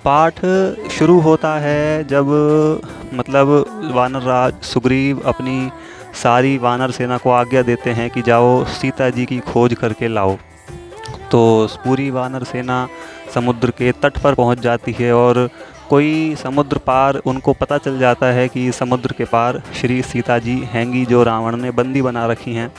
पाठ शुरू होता है जब मतलब वानर राज सुग्रीव अपनी सारी वानर सेना को आज्ञा देते हैं कि जाओ सीता जी की खोज करके लाओ। तो पूरी वानर सेना समुद्र के तट पर पहुंच जाती है और कोई समुद्र पार उनको पता चल जाता है कि समुद्र के पार श्री सीता जी हैंगी जो रावण ने बंदी बना रखी हैं।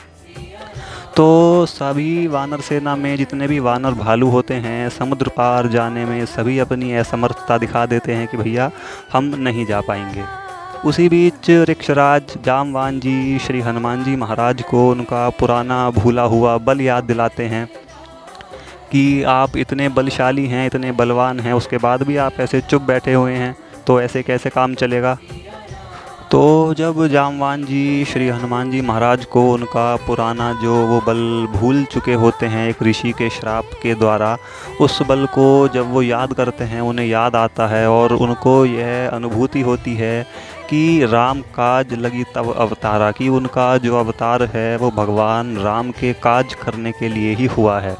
तो सभी वानर सेना में जितने भी वानर भालू होते हैं समुद्र पार जाने में सभी अपनी असमर्थता दिखा देते हैं कि भैया हम नहीं जा पाएंगे। उसी बीच ऋक्षराज जामवान जी श्री हनुमान जी महाराज को उनका पुराना भूला हुआ बल याद दिलाते हैं कि आप इतने बलशाली हैं, इतने बलवान हैं, उसके बाद भी आप ऐसे चुप बैठे हुए हैं, तो ऐसे कैसे काम चलेगा। तो जब जामवान जी श्री हनुमान जी महाराज को उनका पुराना जो वो बल भूल चुके होते हैं एक ऋषि के श्राप के द्वारा, उस बल को जब वो याद करते हैं उन्हें याद आता है और उनको यह अनुभूति होती है कि राम काज लगी तब अवतारा, कि उनका जो अवतार है वो भगवान राम के काज करने के लिए ही हुआ है।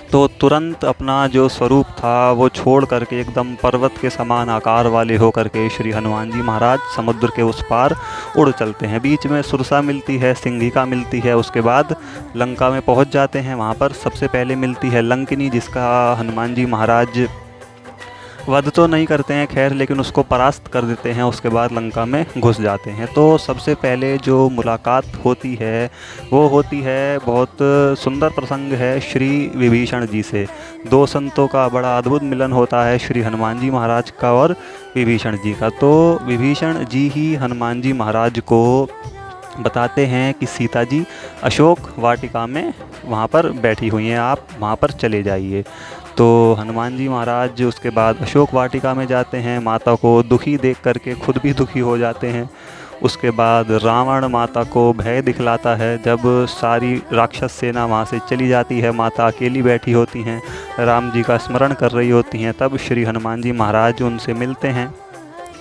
तो तुरंत अपना जो स्वरूप था वो छोड़ करके एकदम पर्वत के समान आकार वाले हो करके श्री हनुमान जी महाराज समुद्र के उस पार उड़ चलते हैं। बीच में सुरसा मिलती है, सिंघिका मिलती है, उसके बाद लंका में पहुंच जाते हैं। वहां पर सबसे पहले मिलती है लंकिनी, जिसका हनुमान जी महाराज वध तो नहीं करते हैं खैर, लेकिन उसको परास्त कर देते हैं। उसके बाद लंका में घुस जाते हैं। तो सबसे पहले जो मुलाकात होती है वो होती है, बहुत सुंदर प्रसंग है श्री विभीषण जी से। दो संतों का बड़ा अद्भुत मिलन होता है, श्री हनुमान जी महाराज का और विभीषण जी का। तो विभीषण जी ही हनुमान जी महाराज को बताते हैं कि सीता जी अशोक वाटिका में वहाँ पर बैठी हुई हैं, आप वहाँ पर चले जाइए। तो हनुमान जी महाराज उसके बाद अशोक वाटिका में जाते हैं। माता को दुखी देख करके खुद भी दुखी हो जाते हैं। उसके बाद रावण माता को भय दिखलाता है। जब सारी राक्षस सेना वहाँ से चली जाती है, माता अकेली बैठी होती हैं, राम जी का स्मरण कर रही होती हैं, तब श्री हनुमान जी महाराज उनसे मिलते हैं।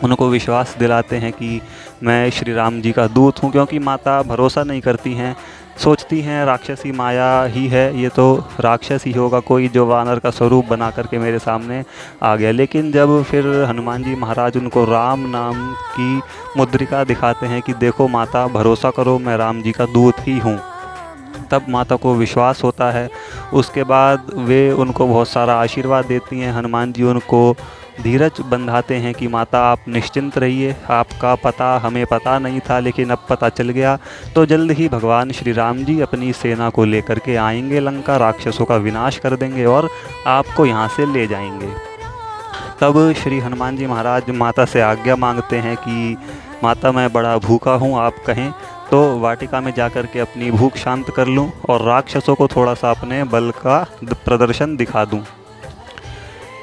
उनको विश्वास दिलाते हैं कि मैं श्री राम जी का दूत हूँ, क्योंकि माता भरोसा नहीं करती हैं, सोचती हैं राक्षसी माया ही है, ये तो राक्षस ही होगा कोई जो वानर का स्वरूप बना करके मेरे सामने आ गया। लेकिन जब फिर हनुमान जी महाराज उनको राम नाम की मुद्रिका दिखाते हैं कि देखो माता भरोसा करो मैं राम जी का दूत ही हूँ, तब माता को विश्वास होता है। उसके बाद वे उनको बहुत सारा आशीर्वाद देती हैं। हनुमान जी उनको धीरज बंधाते हैं कि माता आप निश्चिंत रहिए, आपका पता हमें पता नहीं था लेकिन अब पता चल गया, तो जल्द ही भगवान श्री राम जी अपनी सेना को लेकर के आएंगे, लंका राक्षसों का विनाश कर देंगे और आपको यहाँ से ले जाएंगे। तब श्री हनुमान जी महाराज माता से आज्ञा मांगते हैं कि माता मैं बड़ा भूखा हूँ, आप कहें तो वाटिका में जाकर के अपनी भूख शांत कर लूँ और राक्षसों को थोड़ा सा अपने बल का प्रदर्शन दिखा दूँ।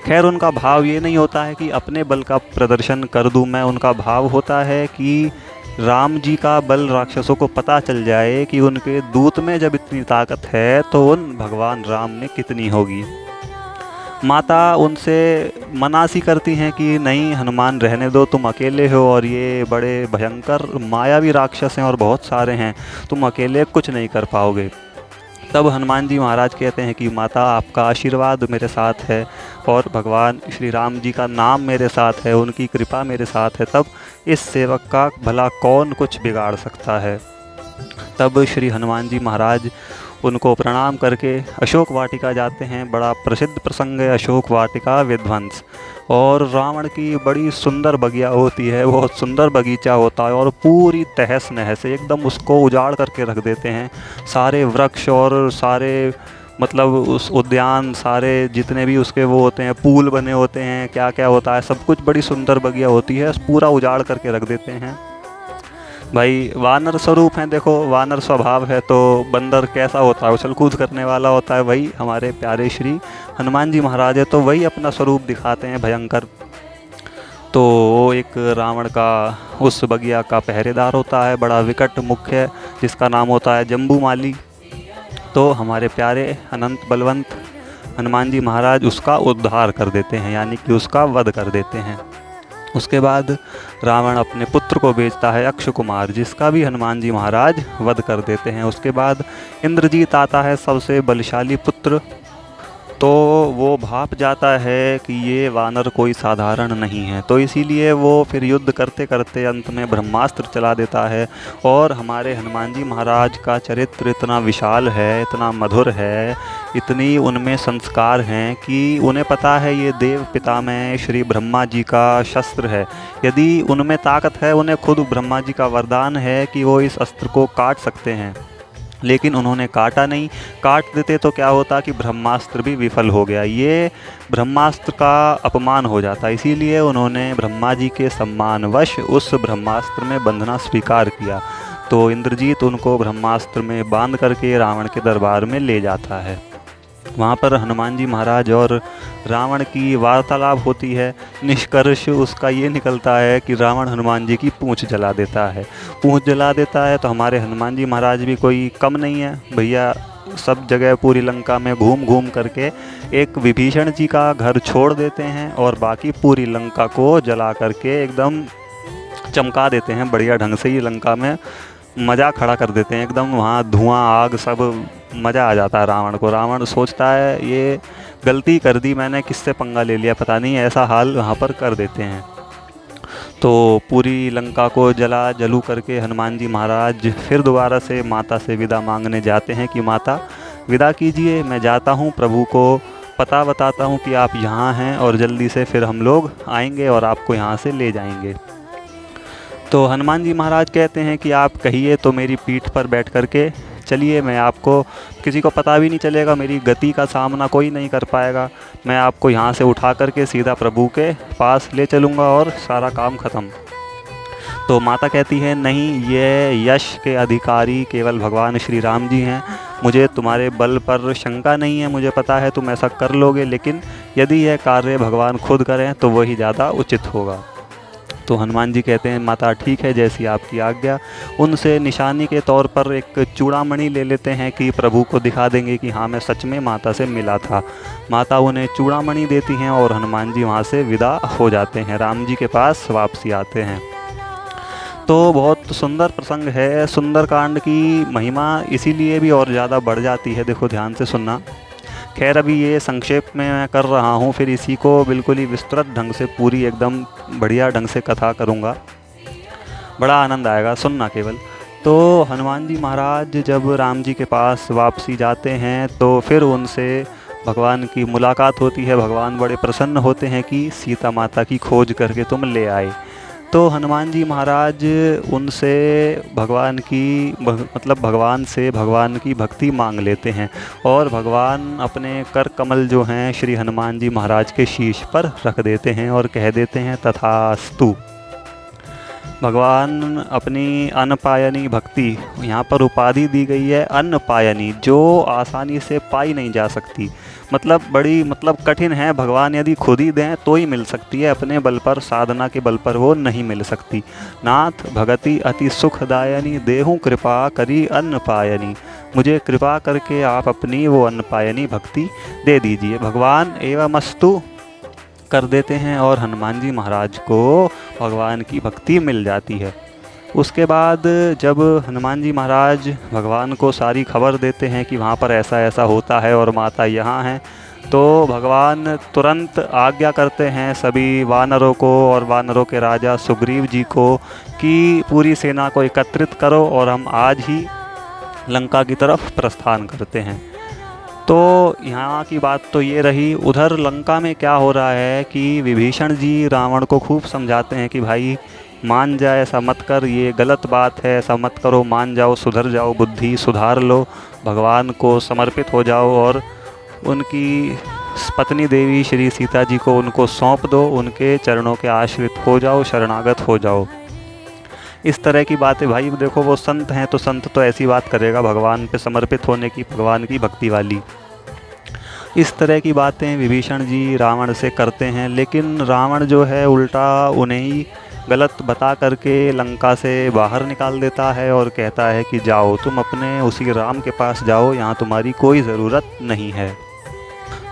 खैर उनका भाव ये नहीं होता है कि अपने बल का प्रदर्शन कर दूं मैं, उनका भाव होता है कि राम जी का बल राक्षसों को पता चल जाए कि उनके दूत में जब इतनी ताकत है तो उन भगवान राम में कितनी होगी। माता उनसे मना सी करती हैं कि नहीं हनुमान रहने दो, तुम अकेले हो और ये बड़े भयंकर मायावी राक्षस हैं और बहुत सारे हैं, तुम अकेले कुछ नहीं कर पाओगे। तब हनुमान जी महाराज कहते हैं कि माता आपका आशीर्वाद मेरे साथ है और भगवान श्री राम जी का नाम मेरे साथ है, उनकी कृपा मेरे साथ है, तब इस सेवक का भला कौन कुछ बिगाड़ सकता है। तब श्री हनुमान जी महाराज उनको प्रणाम करके अशोक वाटिका जाते हैं। बड़ा प्रसिद्ध प्रसंग है अशोक वाटिका विध्वंस। और रावण की बड़ी सुंदर बगिया होती है, बहुत सुंदर बगीचा होता है और पूरी तहस नहस एकदम उसको उजाड़ करके रख देते हैं। सारे वृक्ष और सारे मतलब उस उद्यान, सारे जितने भी उसके वो होते हैं, पूल बने होते हैं, क्या क्या होता है, सब कुछ बड़ी सुंदर बगिया होती है, पूरा उजाड़ करके रख देते हैं। भाई वानर स्वरूप हैं, देखो वानर स्वभाव है तो बंदर कैसा होता है, उछल कूद करने वाला होता है, वही हमारे प्यारे श्री हनुमान जी महाराज है, तो वही अपना स्वरूप दिखाते हैं भयंकर। तो वो एक रावण का उस बगिया का पहरेदार होता है, बड़ा विकट मुख्य, जिसका नाम होता है जम्बूमाली। तो हमारे प्यारे अनंत बलवंत हनुमान जी महाराज उसका उद्धार कर देते हैं, यानी कि उसका वध कर देते हैं। उसके बाद रावण अपने पुत्र को भेजता है अक्ष कुमार, जिसका भी हनुमान जी महाराज वध कर देते हैं। उसके बाद इंद्रजीत आता है, सबसे बलशाली पुत्र, तो वो भाप जाता है कि ये वानर कोई साधारण नहीं है। तो इसीलिए वो फिर युद्ध करते करते अंत में ब्रह्मास्त्र चला देता है। और हमारे हनुमान जी महाराज का चरित्र इतना विशाल है, इतना मधुर है, इतनी उनमें संस्कार हैं कि उन्हें पता है ये देव पितामह श्री ब्रह्मा जी का शस्त्र है। यदि उनमें ताकत है, उन्हें खुद ब्रह्मा जी का वरदान है कि वो इस अस्त्र को काट सकते हैं, लेकिन उन्होंने काटा नहीं। काट देते तो क्या होता कि ब्रह्मास्त्र भी विफल हो गया, ये ब्रह्मास्त्र का अपमान हो जाता। इसीलिए उन्होंने ब्रह्मा जी के सम्मानवश उस ब्रह्मास्त्र में बंधना स्वीकार किया। तो इंद्रजीत उनको ब्रह्मास्त्र में बांध करके रावण के दरबार में ले जाता है। वहाँ पर हनुमान जी महाराज और रावण की वार्तालाप होती है। निष्कर्ष उसका ये निकलता है कि रावण हनुमान जी की पूंछ जला देता है। पूंछ जला देता है तो हमारे हनुमान जी महाराज भी कोई कम नहीं है भैया, सब जगह पूरी लंका में घूम घूम करके एक विभीषण जी का घर छोड़ देते हैं और बाकी पूरी लंका को जला करके एकदम चमका देते हैं। बढ़िया ढंग से ही लंका में मज़ा खड़ा कर देते हैं, एकदम वहाँ धुआं आग सब मज़ा आ जाता है रावण को। रावण सोचता है ये गलती कर दी मैंने, किससे पंगा ले लिया पता नहीं, ऐसा हाल वहाँ पर कर देते हैं। तो पूरी लंका को जलू करके हनुमान जी महाराज फिर दोबारा से माता से विदा मांगने जाते हैं कि माता विदा कीजिए, मैं जाता हूँ, प्रभु को पता बताता हूँ कि आप यहाँ हैं और जल्दी से फिर हम लोग आएंगे और आपको यहाँ से ले जाएंगे। तो हनुमान जी महाराज कहते हैं कि आप कहिए तो मेरी पीठ पर बैठ करके चलिए, मैं आपको, किसी को पता भी नहीं चलेगा, मेरी गति का सामना कोई नहीं कर पाएगा, मैं आपको यहाँ से उठा करके सीधा प्रभु के पास ले चलूँगा और सारा काम ख़त्म। तो माता कहती है नहीं, ये यश के अधिकारी केवल भगवान श्री राम जी हैं, मुझे तुम्हारे बल पर शंका नहीं है, मुझे पता है तुम ऐसा कर लोगे, लेकिन यदि यह कार्य भगवान खुद करें तो वही ज़्यादा उचित होगा। तो हनुमान जी कहते हैं माता ठीक है, जैसी आपकी आज्ञा। उनसे निशानी के तौर पर एक चूड़ामणि ले लेते हैं कि प्रभु को दिखा देंगे कि हाँ मैं सच में माता से मिला था। माता उन्हें चूड़ामणि देती हैं और हनुमान जी वहाँ से विदा हो जाते हैं, राम जी के पास वापसी आते हैं। तो बहुत सुंदर प्रसंग है। सुंदरकांड की महिमा इसीलिए भी और ज़्यादा बढ़ जाती है, देखो ध्यान से सुनना। खैर अभी ये संक्षेप में मैं कर रहा हूँ, फिर इसी को बिल्कुल ही विस्तृत ढंग से पूरी एकदम बढ़िया ढंग से कथा करूँगा, बड़ा आनंद आएगा, सुनना केवल। तो हनुमान जी महाराज जब राम जी के पास वापसी जाते हैं तो फिर उनसे भगवान की मुलाकात होती है। भगवान बड़े प्रसन्न होते हैं कि सीता माता की खोज करके तुम ले आए। तो हनुमान जी महाराज उनसे भगवान से भगवान की भक्ति मांग लेते हैं और भगवान अपने कर कमल जो हैं श्री हनुमान जी महाराज के शीश पर रख देते हैं और कह देते हैं तथास्तु। भगवान अपनी अन्नपायनी भक्ति, यहाँ पर उपाधि दी गई है अन्नपायनी, जो आसानी से पाई नहीं जा सकती, बड़ी कठिन है। भगवान यदि खुद ही दें तो ही मिल सकती है, अपने बल पर, साधना के बल पर वो नहीं मिल सकती। नाथ भगति अति सुखदायनी, देहु कृपा करी अन्नपायनी, मुझे कृपा करके आप अपनी वो अन्नपायनी भक्ति दे दीजिए। भगवान एवमस्तु कर देते हैं और हनुमान जी महाराज को भगवान की भक्ति मिल जाती है। उसके बाद जब हनुमान जी महाराज भगवान को सारी खबर देते हैं कि वहाँ पर ऐसा ऐसा होता है और माता यहाँ हैं, तो भगवान तुरंत आज्ञा करते हैं सभी वानरों को और वानरों के राजा सुग्रीव जी को कि पूरी सेना को एकत्रित करो और हम आज ही लंका की तरफ प्रस्थान करते हैं। तो यहाँ की बात तो ये रही। उधर लंका में क्या हो रहा है कि विभीषण जी रावण को खूब समझाते हैं कि भाई मान जाए, ऐसा मत कर, ये गलत बात है, ऐसा मत करो, मान जाओ, सुधर जाओ, बुद्धि सुधार लो, भगवान को समर्पित हो जाओ और उनकी पत्नी देवी श्री सीता जी को उनको सौंप दो, उनके चरणों के आश्रित हो जाओ, शरणागत हो जाओ। इस तरह की बातें, भाई देखो वो संत हैं तो संत तो ऐसी बात करेगा भगवान पे समर्पित होने की, भगवान की भक्ति वाली। इस तरह की बातें विभीषण जी रावण से करते हैं, लेकिन रावण जो है उल्टा उन्हें ही गलत बता करके लंका से बाहर निकाल देता है और कहता है कि जाओ तुम अपने उसी राम के पास जाओ, यहाँ तुम्हारी कोई ज़रूरत नहीं है।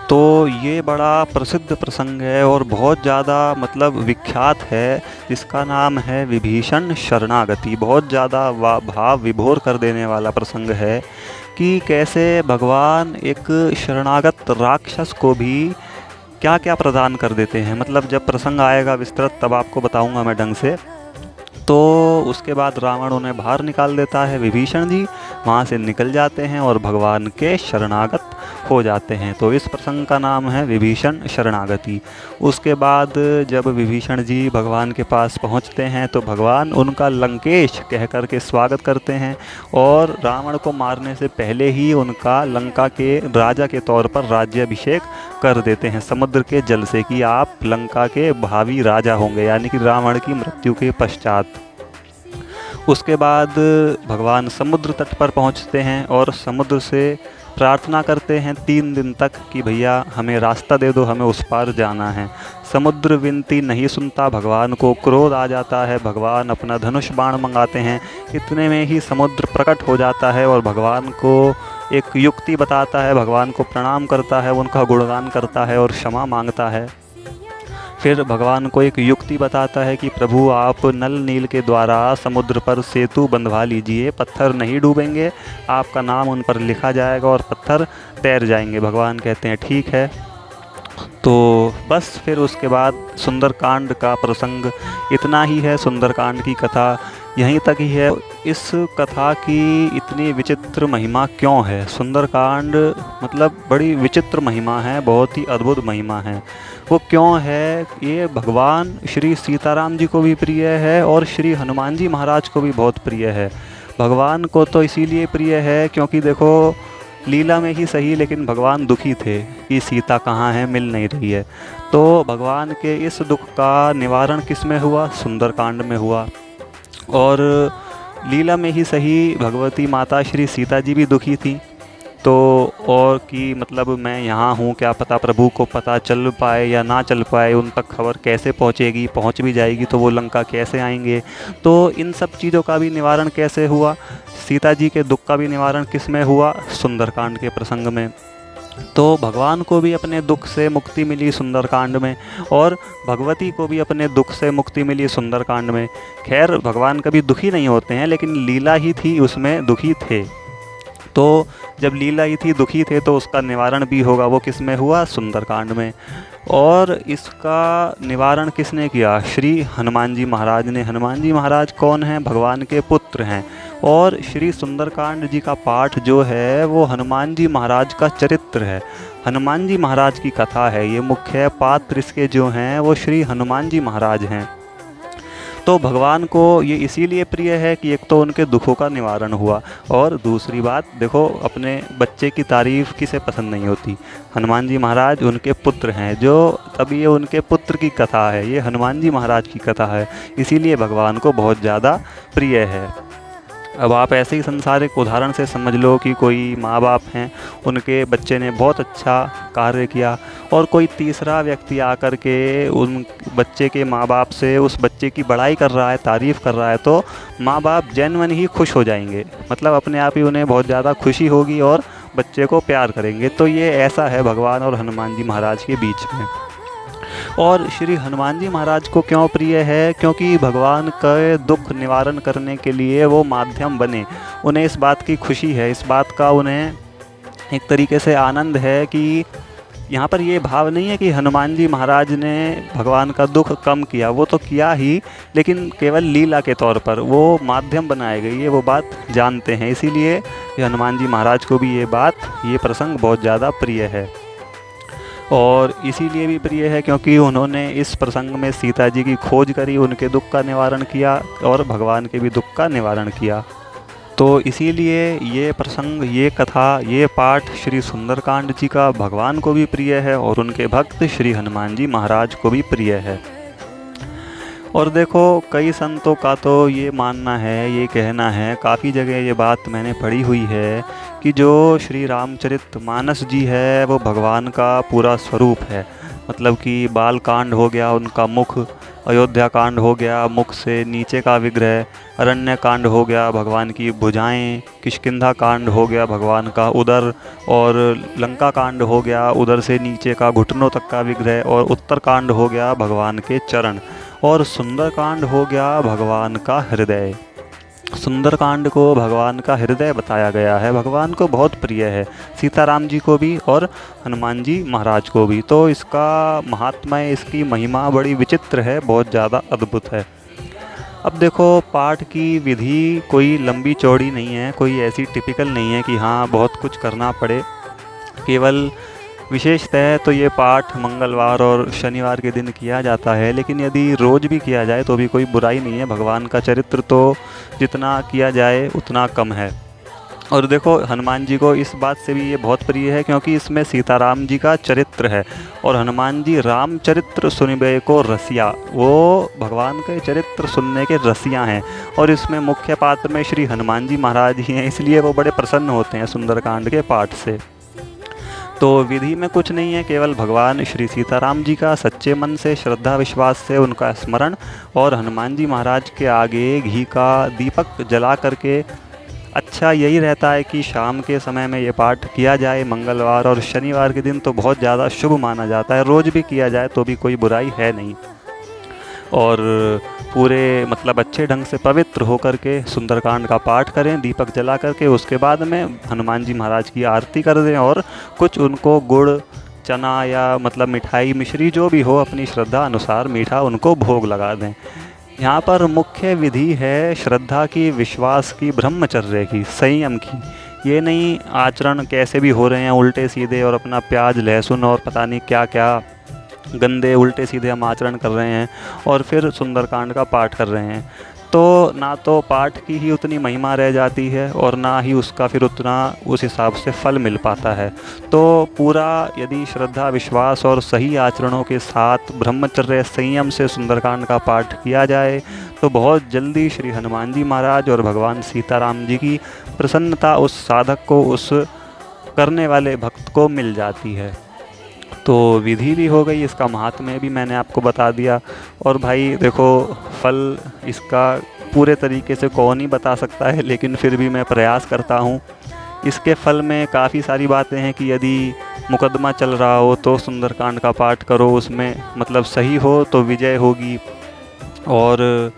तो ये बड़ा प्रसिद्ध प्रसंग है और बहुत ज़्यादा विख्यात है, जिसका नाम है विभीषण शरणागति। बहुत ज़्यादा भाव विभोर कर देने वाला प्रसंग है कि कैसे भगवान एक शरणागत राक्षस को भी क्या क्या प्रदान कर देते हैं। मतलब जब प्रसंग आएगा विस्तृत तब आपको बताऊंगा मैं ढंग से। तो उसके बाद रावण उन्हें बाहर निकाल देता है, विभीषण जी वहाँ से निकल जाते हैं और भगवान के शरणागत हो जाते हैं। तो इस प्रसंग का नाम है विभीषण शरणागति। उसके बाद जब विभीषण जी भगवान के पास पहुँचते हैं तो भगवान उनका लंकेश कह कर के स्वागत करते हैं और रावण को मारने से पहले ही उनका लंका के राजा के तौर पर राज्याभिषेक कर देते हैं समुद्र के जल से, कि आप लंका के भावी राजा होंगे, यानी कि रावण की मृत्यु के पश्चात। उसके बाद भगवान समुद्र तट पर पहुंचते हैं और समुद्र से प्रार्थना करते हैं 3 दिन तक कि भैया हमें रास्ता दे दो, हमें उस पार जाना है। समुद्र विनती नहीं सुनता, भगवान को क्रोध आ जाता है, भगवान अपना धनुष बाण मंगाते हैं। इतने में ही समुद्र प्रकट हो जाता है और भगवान को एक युक्ति बताता है, भगवान को प्रणाम करता है, उनका गुणगान करता है और क्षमा मांगता है। फिर भगवान को एक युक्ति बताता है कि प्रभु आप नल नील के द्वारा समुद्र पर सेतु बंधवा लीजिए, पत्थर नहीं डूबेंगे, आपका नाम उन पर लिखा जाएगा और पत्थर तैर जाएंगे। भगवान कहते हैं ठीक है। तो बस फिर उसके बाद सुंदरकांड का प्रसंग इतना ही है। सुंदरकांड की कथा यहीं तक ही है। इस कथा की इतनी विचित्र महिमा क्यों है? सुंदरकांड मतलब बड़ी विचित्र महिमा है, बहुत ही अद्भुत महिमा है। वो क्यों है? ये भगवान श्री सीताराम जी को भी प्रिय है और श्री हनुमान जी महाराज को भी बहुत प्रिय है। भगवान को तो इसीलिए प्रिय है क्योंकि देखो लीला में ही सही, लेकिन भगवान दुखी थे कि सीता कहाँ है, मिल नहीं रही है। तो भगवान के इस दुख का निवारण किस में हुआ? सुंदरकांड में हुआ। और लीला में ही सही भगवती माता श्री सीता जी भी दुखी थी। तो और कि मतलब मैं यहाँ हूँ, क्या पता प्रभु को पता चल पाए या ना चल पाए, उन तक खबर कैसे पहुँचेगी, पहुँच भी जाएगी तो वो लंका कैसे आएंगे। तो इन सब चीज़ों का भी निवारण कैसे हुआ? सीता जी के दुख का भी निवारण किस में हुआ? सुंदरकांड के प्रसंग में। तो भगवान को भी अपने दुख से मुक्ति मिली सुंदरकांड में और भगवती को भी अपने दुख से मुक्ति मिली सुंदरकांड में। खैर भगवान कभी दुखी नहीं होते हैं, लेकिन लीला ही थी उसमें दुखी थे। तो जब लीला ही थी दुखी थे तो उसका निवारण भी होगा, वो किस में हुआ? सुंदरकांड में। और इसका निवारण किसने किया? श्री हनुमान जी महाराज ने। हनुमान जी महाराज कौन हैं? भगवान के पुत्र हैं। और श्री सुंदरकांड जी का पाठ जो है वो हनुमान जी महाराज का चरित्र है, हनुमान जी महाराज की कथा है। ये मुख्य पात्र इसके जो हैं वो श्री हनुमान जी महाराज हैं। तो भगवान को ये इसीलिए प्रिय है कि एक तो उनके दुखों का निवारण हुआ और दूसरी बात देखो अपने बच्चे की तारीफ़ किसे पसंद नहीं होती? हनुमान जी महाराज उनके पुत्र हैं, जो तब ये उनके पुत्र की कथा है, ये हनुमान जी महाराज की कथा है, इसीलिए भगवान को बहुत ज़्यादा प्रिय है। अब आप ऐसे ही संसारिक उदाहरण से समझ लो कि कोई माँ बाप हैं, उनके बच्चे ने बहुत अच्छा कार्य किया और कोई तीसरा व्यक्ति आकर के उन बच्चे के माँ बाप से उस बच्चे की बड़ाई कर रहा है, तारीफ़ कर रहा है, तो माँ बाप जेन्युइन ही खुश हो जाएंगे, मतलब अपने आप ही उन्हें बहुत ज़्यादा खुशी होगी और बच्चे को प्यार करेंगे। तो ये ऐसा है भगवान और हनुमान जी महाराज के बीच में। और श्री हनुमान जी महाराज को क्यों प्रिय है? क्योंकि भगवान का दुख निवारण करने के लिए वो माध्यम बने। उन्हें इस बात की खुशी है, इस बात का उन्हें एक तरीके से आनंद है कि यहाँ पर ये भाव नहीं है कि हनुमान जी महाराज ने भगवान का दुख कम किया, वो तो किया ही, लेकिन केवल लीला के तौर पर वो माध्यम बनाए गए, ये वो बात जानते हैं। इसीलिए हनुमान जी महाराज को भी ये प्रसंग बहुत ज़्यादा प्रिय है। और इसीलिए भी प्रिय है क्योंकि उन्होंने इस प्रसंग में सीता जी की खोज करी, उनके दुख का निवारण किया और भगवान के भी दुख का निवारण किया। तो इसीलिए ये प्रसंग, ये कथा, ये पाठ श्री सुंदरकांड जी का भगवान को भी प्रिय है और उनके भक्त श्री हनुमान जी महाराज को भी प्रिय है। और देखो कई संतों का तो ये मानना है, ये कहना है, काफ़ी जगह ये बात मैंने पढ़ी हुई है कि जो श्री रामचरितमानस जी है वो भगवान का पूरा स्वरूप है। मतलब कि बाल कांड हो गया उनका मुख, अयोध्या कांड हो गया मुख से नीचे का विग्रह, अरण्य कांड हो गया भगवान की भुजाएं, किष्किंधा कांड हो गया भगवान का उदर, और लंका कांड हो गया उदर से नीचे का घुटनों तक का विग्रह, और उत्तर कांड हो गया भगवान के चरण, और सुंदर कांड हो गया भगवान का हृदय। सुंदरकांड को भगवान का हृदय बताया गया है, भगवान को बहुत प्रिय है, सीताराम जी को भी और हनुमान जी महाराज को भी। तो इसका महात्म्य, इसकी महिमा बड़ी विचित्र है, बहुत ज़्यादा अद्भुत है। अब देखो, पाठ की विधि कोई लंबी चौड़ी नहीं है, कोई ऐसी टिपिकल नहीं है कि हाँ बहुत कुछ करना पड़े। केवल विशेषतः तो ये पाठ मंगलवार और शनिवार के दिन किया जाता है, लेकिन यदि रोज़ भी किया जाए तो भी कोई बुराई नहीं है। भगवान का चरित्र तो जितना किया जाए उतना कम है। और देखो, हनुमान जी को इस बात से भी ये बहुत प्रिय है क्योंकि इसमें सीताराम जी का चरित्र है, और हनुमान जी रामचरित्र सुनिबे को रसिया, वो भगवान के चरित्र सुनने के रसिया हैं। और इसमें मुख्य पात्र में श्री हनुमान जी महाराज ही हैं, इसलिए वो बड़े प्रसन्न होते हैं सुंदरकांड के पाठ से। तो विधि में कुछ नहीं है, केवल भगवान श्री सीताराम जी का सच्चे मन से, श्रद्धा विश्वास से उनका स्मरण, और हनुमान जी महाराज के आगे घी का दीपक जला करके अच्छा यही रहता है कि शाम के समय में ये पाठ किया जाए। मंगलवार और शनिवार के दिन तो बहुत ज़्यादा शुभ माना जाता है, रोज़ भी किया जाए तो भी कोई बुराई है नहीं। और पूरे मतलब अच्छे ढंग से पवित्र होकर के सुंदरकांड का पाठ करें दीपक जला करके। उसके बाद में हनुमान जी महाराज की आरती कर दें और कुछ उनको गुड़, चना या मतलब मिठाई, मिश्री जो भी हो अपनी श्रद्धा अनुसार मीठा उनको भोग लगा दें। यहाँ पर मुख्य विधि है श्रद्धा की, विश्वास की, ब्रह्मचर्य की, संयम की। ये नहीं आचरण कैसे भी हो रहे हैं उल्टे सीधे, और अपना प्याज लहसुन और पता नहीं क्या क्या गंदे उल्टे सीधे हम आचरण कर रहे हैं और फिर सुंदरकांड का पाठ कर रहे हैं, तो ना तो पाठ की ही उतनी महिमा रह जाती है और ना ही उसका फिर उतना उस हिसाब से फल मिल पाता है। तो पूरा यदि श्रद्धा, विश्वास और सही आचरणों के साथ ब्रह्मचर्य, संयम से सुंदरकांड का पाठ किया जाए तो बहुत जल्दी श्री हनुमान जी महाराज और भगवान सीताराम जी की प्रसन्नता उस साधक को, उस करने वाले भक्त को मिल जाती है। तो विधि भी हो गई, इसका महात्म्य भी मैंने आपको बता दिया। और भाई देखो, फल इसका पूरे तरीके से कौन ही बता सकता है, लेकिन फिर भी मैं प्रयास करता हूँ। इसके फल में काफ़ी सारी बातें हैं कि यदि मुकदमा चल रहा हो तो सुंदरकांड का पाठ करो, उसमें मतलब सही हो तो विजय होगी। और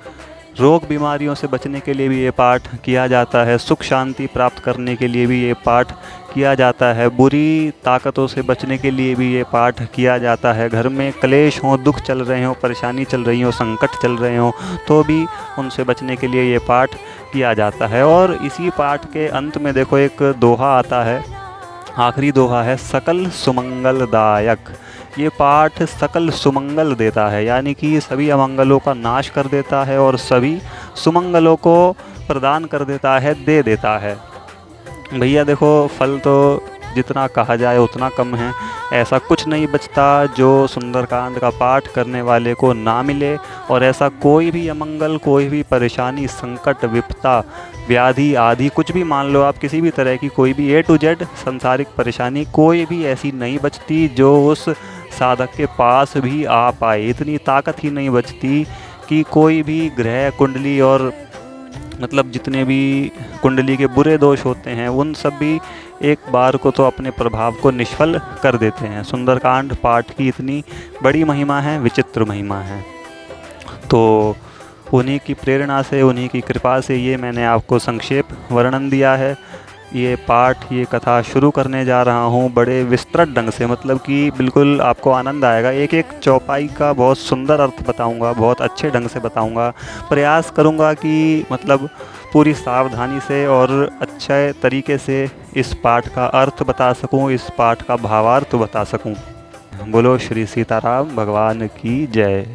रोग बीमारियों से बचने के लिए भी ये पाठ किया जाता है, सुख शांति प्राप्त करने के लिए भी ये पाठ किया जाता है, बुरी ताकतों से बचने के लिए भी ये पाठ किया जाता है। घर में क्लेश हो, दुख चल रहे हो, परेशानी चल रही हो, संकट चल रहे हो, तो भी उनसे बचने के लिए ये पाठ किया जाता है। और इसी पाठ के अंत में देखो एक दोहा आता है, आखिरी दोहा है, सकल सुमंगलदायक। ये पाठ सकल सुमंगल देता है, यानी कि सभी अमंगलों का नाश कर देता है और सभी सुमंगलों को प्रदान कर देता है, दे देता है। भैया देखो, फल तो जितना कहा जाए उतना कम है। ऐसा कुछ नहीं बचता जो सुंदरकांड का पाठ करने वाले को ना मिले, और ऐसा कोई भी अमंगल, कोई भी परेशानी, संकट, विपदा, व्याधि आदि कुछ भी मान लो आप, किसी भी तरह की कोई भी A to Z संसारिक परेशानी कोई भी ऐसी नहीं बचती जो उस साधक के पास भी आ पाए। इतनी ताकत ही नहीं बचती कि कोई भी ग्रह, कुंडली और मतलब जितने भी कुंडली के बुरे दोष होते हैं उन सब भी एक बार को तो अपने प्रभाव को निष्फल कर देते हैं। सुंदरकांड पाठ की इतनी बड़ी महिमा है, विचित्र महिमा है। तो उन्हीं की प्रेरणा से, उन्हीं की कृपा से ये मैंने आपको संक्षेप वर्णन दिया है। ये पाठ, ये कथा शुरू करने जा रहा हूँ बड़े विस्तृत ढंग से, मतलब कि बिल्कुल आपको आनंद आएगा। एक एक चौपाई का बहुत सुंदर अर्थ बताऊँगा, बहुत अच्छे ढंग से बताऊँगा। प्रयास करूँगा कि मतलब पूरी सावधानी से और अच्छे तरीके से इस पाठ का अर्थ बता सकूँ, इस पाठ का भावार्थ बता सकूँ। बोलो श्री सीताराम भगवान की जय।